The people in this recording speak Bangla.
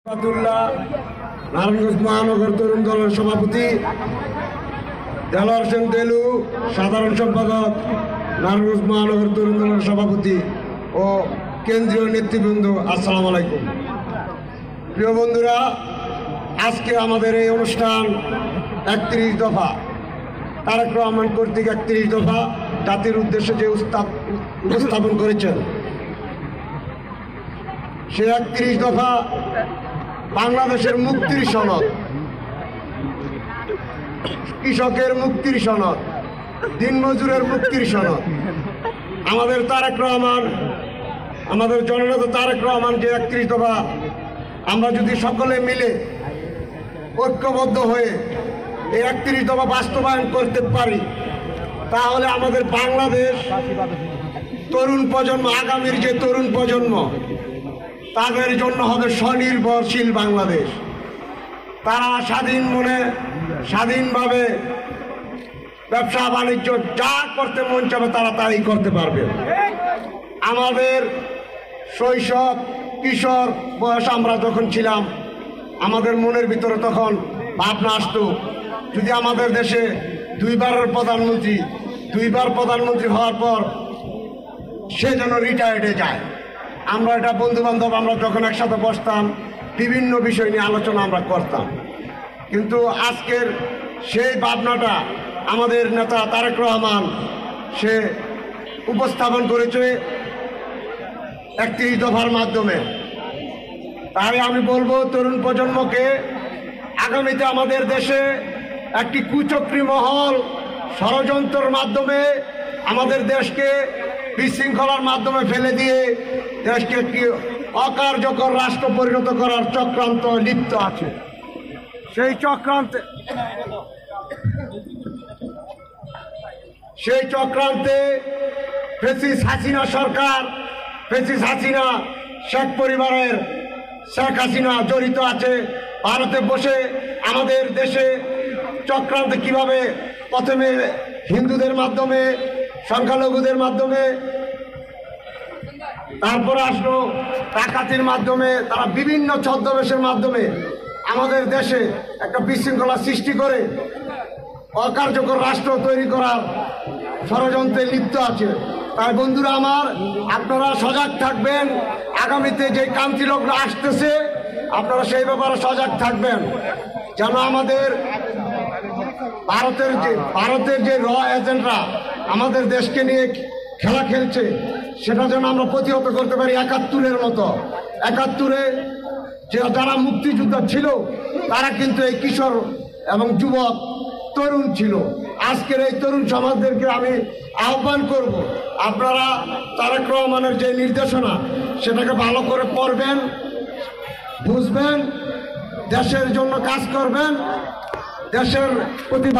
নারায়ণগঞ্জ মহানগর তরুণ দলের সভাপতি দেলোয়ার হোসেন দেলু, সাধারণ সম্পাদক নারায়ণগঞ্জ মহানগর তরুণ দলের সভাপতি ও কেন্দ্রীয় নেতৃবৃন্দ, আসসালামু আলাইকুম। প্রিয় বন্ধুরা, আজকে আমাদের এই অনুষ্ঠান 31 দফা তারেক রহমান কর্তৃক 31 দফা জাতির উদ্দেশ্যে যে উপস্থাপন করেছেন, সে 31 দফা বাংলাদেশের মুক্তির সনদ, কৃষকের মুক্তির সনদ, দিনমজুরের মুক্তির সনদ। আমাদের তারেক রহমান, আমাদের জননেতা তারেক রহমান যে 31 দফা আমরা যদি সকলে মিলে ঐক্যবদ্ধ হয়ে এই 31 দফা বাস্তবায়ন করতে পারি, তাহলে আমাদের বাংলাদেশ তরুণ প্রজন্ম, আগামীর যে তরুণ প্রজন্ম, তাদের জন্য হবে স্বনির্ভরশীল বাংলাদেশ। তারা স্বাধীন মনে স্বাধীনভাবে ব্যবসা বাণিজ্য যা করতে মন চাবে তারা তাই করতে পারবে। আমাদের শৈশব কিশোর বয়স আমরা যখন ছিলাম, আমাদের মনের ভিতরে তখন ভাবনা আসতো, যদি আমাদের দেশে দুইবার প্রধানমন্ত্রী হওয়ার পর সে যেন রিটায়ার্ডে যায়। আমরা এটা বন্ধু বান্ধব আমরা যখন একসাথে বসতাম, বিভিন্ন বিষয় নিয়ে আলোচনা আমরা করতাম। কিন্তু আজকের সেই ভাবনাটা আমাদের নেতা তারেক রহমান সে উপস্থাপন করেছে 31 দফার মাধ্যমে। তাই আমি বলবো তরুণ প্রজন্মকে, আগামীতে আমাদের দেশে একটি কুচক্রী মহল ষড়যন্ত্রের মাধ্যমে আমাদের দেশকে বিশৃঙ্খলার মাধ্যমে ফেলে দিয়ে দেশকে একটি অকার্যকর রাষ্ট্র পরিণত করার চক্রান্ত লিপ্ত আছে। সেই চক্রান্তে ফ্যাসিস্ট হাসিনা সরকার, ফ্যাসিস্ট হাসিনা শেখ পরিবারের শেখ হাসিনা জড়িত আছে। ভারতে বসে আমাদের দেশে চক্রান্তে কিভাবে প্রথমে হিন্দুদের মাধ্যমে, সংখ্যালঘুদের মাধ্যমে, তারপরে আসলো ডাকাতির মাধ্যমে, তারা বিভিন্ন ছদ্মবেশের মাধ্যমে আমাদের দেশে একটা বিশৃঙ্খলা সৃষ্টি করে অকার্যকর রাষ্ট্র তৈরি করার ষড়যন্ত্রে লিপ্ত আছে। তাই বন্ধুরা আমার, আপনারা সজাগ থাকবেন। আগামীতে যে কান্তি লগ্ন আসতেছে, আপনারা সেই ব্যাপারে সজাগ থাকবেন, যেন আমাদের ভারতের যে র এজেন্টরা আমাদের দেশকে নিয়ে খেলা খেলছে, সেটা যেন আমরা প্রতিহত করতে পারি। 71-এর মতো, 71-এ যারা মুক্তিযোদ্ধা ছিল তারা কিন্তু এই কিশোর এবং যুবক তরুণ ছিল। আজকের এই তরুণ সমাজদেরকে আমি আহ্বান করব, আপনারা তারেক রহমানের যে নির্দেশনা সেটাকে ভালো করে পড়বেন, বুঝবেন, দেশের জন্য কাজ করবেন, দেশের প্রতি